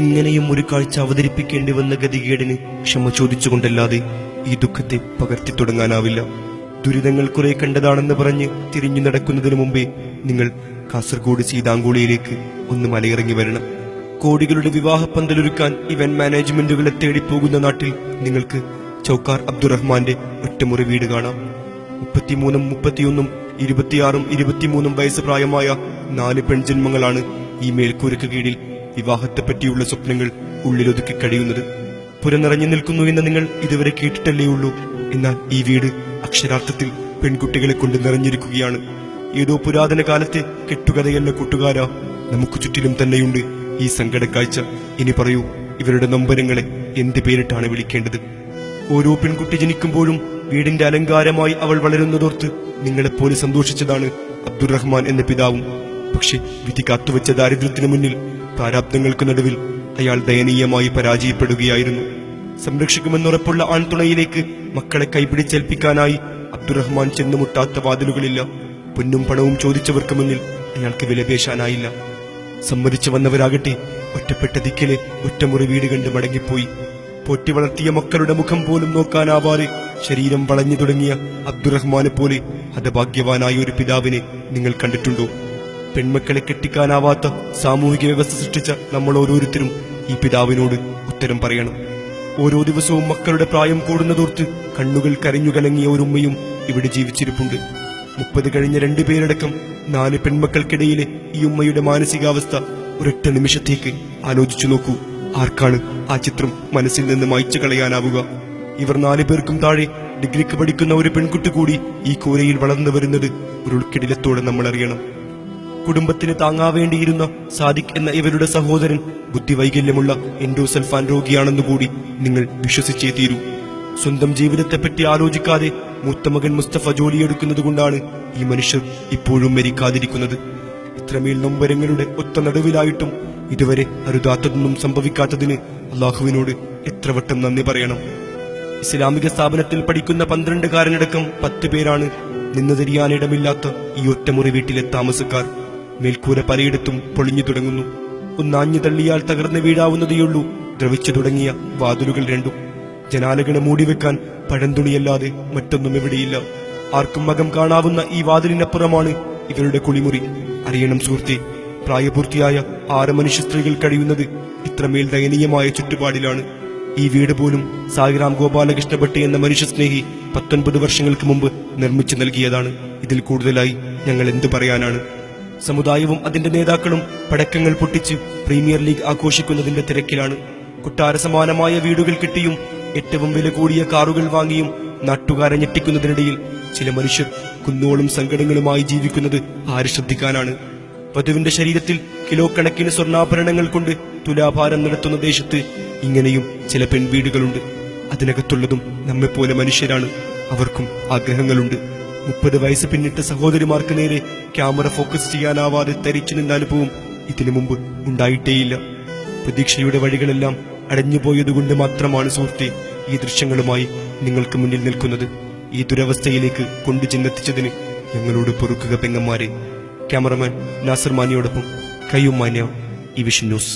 ഇങ്ങനെയും ഒരു കാഴ്ച അവതരിപ്പിക്കേണ്ടി വന്ന ഗതികേടിന് ക്ഷമ ചോദിച്ചുകൊണ്ടല്ലാതെ ഈ ദുഃഖത്തെ പകർത്തി തുടങ്ങാനാവില്ല. ദുരിതങ്ങൾ കുറെ കണ്ടതാണെന്ന് പറഞ്ഞ് തിരിഞ്ഞു നടക്കുന്നതിന് മുമ്പേ നിങ്ങൾ കാസർഗോഡ് സീതാങ്കുളിയിലേക്ക് ഒന്ന് മലയിറങ്ങി വരണം. കോടികളുടെ വിവാഹ പന്തലൊരുക്കാൻ ഇവന്റ് മാനേജ്മെന്റുകളെ തേടിപ്പോകുന്ന നാട്ടിൽ നിങ്ങൾക്ക് ചൗക്കാർ അബ്ദുറഹ്മാന്റെ ഒറ്റമുറി വീട് കാണാം. 33, 31, 26, 23 വയസ്സ് പ്രായമായ 4 പെൺജന്മങ്ങളാണ് ഈ മേൽക്കൂരക്ക് കീഴിൽ വിവാഹത്തെപ്പറ്റിയുള്ള സ്വപ്നങ്ങൾ ഉള്ളിലൊതുക്കി കഴിയുന്നത്. പുരനിറഞ്ഞു നിൽക്കുന്നു എന്ന് നിങ്ങൾ ഇതുവരെ കേട്ടിട്ടല്ലേ ഉള്ളൂ. എന്നാൽ ഈ വീട് അക്ഷരാർത്ഥത്തിൽ പെൺകുട്ടികളെ കൊണ്ട് നിറഞ്ഞിരിക്കുകയാണ്. ഏതോ പുരാതന കാലത്തെ കെട്ടുകഥയല്ല കൂട്ടുകാരാ, നമുക്ക് ചുറ്റിലും തന്നെയുണ്ട് ഈ സങ്കടക്കാഴ്ച. ഇനി പറയൂ, ഇവരുടെ നൊമ്പരങ്ങളെ എന്ത് പേരിട്ടാണ് വിളിക്കേണ്ടത്? ഓരോ പെൺകുട്ടി ജനിക്കുമ്പോഴും വീടിന്റെ അലങ്കാരമായി അവൾ വളരുന്നതോർത്ത് നിങ്ങളെപ്പോലെ സന്തോഷിച്ചതാണ് അബ്ദുറഹ്മാൻ എന്ന പിതാവും. പക്ഷെ വിധി കാത്തുവെച്ച ദാരിദ്ര്യത്തിനു മുന്നിൽ പ്രാരാബ്ദങ്ങൾക്ക് നടുവിൽ അയാൾ ദയനീയമായി പരാജയപ്പെടുകയായിരുന്നു. സംരക്ഷിക്കുമെന്നുറപ്പുള്ള ആൺതുണയിലേക്ക് മക്കളെ കൈപിടിച്ചേൽപ്പിക്കാനായി അബ്ദുറഹ്മാൻ ചെന്നുമുട്ടാത്ത വാതിലുകളില്ല. പൊന്നും പണവും ചോദിച്ചവർക്ക് മുന്നിൽ അയാൾക്ക് വിലപേശാനായില്ല. സമ്മതിച്ചു വന്നവരാകട്ടെ ഒറ്റപ്പെട്ട ദിക്കിലെ ഒറ്റമുറി വീട് കണ്ട് മടങ്ങിപ്പോയി. പൊറ്റി വളർത്തിയ മക്കളുടെ മുഖം പോലും നോക്കാനാവാതെ ശരീരം വളഞ്ഞു തുടങ്ങിയ അബ്ദുറഹ്മാനെ പോലെ ഹതഭാഗ്യവാനായ ഒരു പിതാവിനെ നിങ്ങൾ കണ്ടിട്ടുണ്ടോ? പെൺമക്കളെ കെട്ടിക്കാനാവാത്ത സാമൂഹിക വ്യവസ്ഥ സൃഷ്ടിച്ച നമ്മൾ ഓരോരുത്തരും ഈ പിതാവിനോട് ഉത്തരം പറയണം. ഓരോ ദിവസവും മക്കളുടെ പ്രായം കൂടുന്നതോർത്ത് കണ്ണുകൾ കരഞ്ഞു കലങ്ങിയ ഒരു ഉമ്മയും ഇവിടെ ജീവിച്ചിരിപ്പുണ്ട്. 30 കഴിഞ്ഞ 2 പേരടക്കം 4 പെൺമക്കൾക്കിടയിലെ ഈ ഉമ്മയുടെ മാനസികാവസ്ഥ ഒരൊറ്റ നിമിഷത്തേക്ക് ആലോചിച്ചു നോക്കൂ. ആർക്കാണ് ആ ചിത്രം മനസ്സിൽ നിന്ന് മായ്ച്ചു കളയാനാവുക? ഇവർ 4 പേർക്കും താഴെ ഡിഗ്രിക്ക് പഠിക്കുന്ന ഒരു പെൺകുട്ടി കൂടി ഈ കൂരയിൽ വളർന്നു വരുന്നത് ഒരു ഉൾക്കിടിലത്തോടെ നമ്മൾ അറിയണം. കുടുംബത്തിന് താങ്ങാവേണ്ടിയിരുന്ന സാദിഖ് എന്ന ഇവരുടെ സഹോദരൻ ബുദ്ധിവൈകല്യമുള്ള എൻഡോസൾഫാൻ രോഗിയാണെന്നുകൂടി നിങ്ങൾ വിശ്വസിച്ചേ തീരൂ. സ്വന്തം ജീവിതത്തെപ്പറ്റി ആലോചിക്കാതെ മൂത്തമകൻ മുസ്തഫ ജോലിയെടുക്കുന്നത് കൊണ്ടാണ് ഈ മനുഷ്യർ ഇപ്പോഴും മരിക്കാതിരിക്കുന്നത്. ഇത്രമേൽ നൊമ്പരങ്ങളുടെ ഒത്ത നടുവിലായിട്ടും ഇതുവരെ അരുതാത്തതൊന്നും സംഭവിക്കാത്തതിന് അള്ളാഹുവിനോട് എത്ര വട്ടം നന്ദി പറയണം. ഇസ്ലാമിക സ്ഥാപനത്തിൽ പഠിക്കുന്ന 12കാരനടക്കം 10 പേരാണ് നിന്നതിരിയാനിടമില്ലാത്ത ഈ ഒറ്റമുറി വീട്ടിലെ താമസക്കാർ. മേൽക്കൂര പലയിടത്തും പൊളിഞ്ഞു തുടങ്ങുന്നു. ഒന്നാഞ്ഞു തള്ളിയാൽ തകർന്ന് വീഴാവുന്നതേയുള്ളൂ ദ്രവിച്ചു തുടങ്ങിയ വാതിലുകൾ രണ്ടും. ജനാലകളെ മൂടിവെക്കാൻ പഴന്തുണിയല്ലാതെ മറ്റൊന്നും എവിടെയില്ല. ആർക്കും മകം കാണാവുന്ന ഈ വാതിലിനപ്പുറമാണ് ഇവരുടെ കുളിമുറി. അറിയണം സുഹൃത്തെ, പ്രായപൂർത്തിയായ 6 മനുഷ്യ സ്ത്രീകൾ കഴിയുന്നത് ഇത്രമേൽ ദയനീയമായ ചുറ്റുപാടിലാണ്. ഈ വീട് പോലും സായിറാം ഗോപാലകൃഷ്ണ ഭട്ട് എന്ന മനുഷ്യസ്നേഹി 19 വർഷങ്ങൾക്ക് മുമ്പ് നിർമ്മിച്ചു നൽകിയതാണ്. ഇതിൽ കൂടുതലായി ഞങ്ങൾ എന്തു പറയാനാണ്? സമുദായവും അതിന്റെ നേതാക്കളും പടക്കങ്ങൾ പൊട്ടിച്ച് പ്രീമിയർ ലീഗ് ആഘോഷിക്കുന്നതിന്റെ തിരക്കിലാണ്. കൊട്ടാര സമാനമായ വീടുകൾ കിട്ടിയും ഏറ്റവും വില കൂടിയ കാറുകൾ വാങ്ങിയും നാട്ടുകാരെ ഞെട്ടിക്കുന്നതിനിടയിൽ ചില മനുഷ്യർ കുന്നോളം സങ്കടങ്ങളുമായി ജീവിക്കുന്നത് ആര് ശ്രദ്ധിക്കാനാണ്? വധുവിന്റെ ശരീരത്തിൽ കിലോ കണക്കിന് സ്വർണ്ണാഭരണങ്ങൾ കൊണ്ട് തുലാഭാരം നടത്തുന്ന ദേശത്ത് ഇങ്ങനെയും ചില പെൺവീടുകളുണ്ട്. അതിനകത്തുള്ളതും നമ്മെപ്പോലെ മനുഷ്യരാണ്. അവർക്കും ആഗ്രഹങ്ങളുണ്ട്. 30 വയസ്സ് പിന്നിട്ട സഹോദരിമാർക്ക് നേരെ ക്യാമറ ഫോക്കസ് ചെയ്യാനാവാതെ തരിച്ചു നിന്ന അനുഭവം ഇതിനു മുമ്പ് ഉണ്ടായിട്ടേയില്ല. പ്രതീക്ഷയുടെ വഴികളെല്ലാം അടഞ്ഞുപോയതുകൊണ്ട് മാത്രമാണ് സുഹൃത്തെ ഈ ദൃശ്യങ്ങളുമായി നിങ്ങൾക്ക് മുന്നിൽ നിൽക്കുന്നത്. ഈ ദുരവസ്ഥയിലേക്ക് കൊണ്ടുചെന്നെത്തിച്ചതിന് ഞങ്ങളോട് പൊറുക്കുക പെങ്ങന്മാരെ. ക്യാമറമാൻ നാസർ മാനിയോടൊപ്പം കയ്യൂം മാന്യ, ഈ വിഷൻ ന്യൂസ്.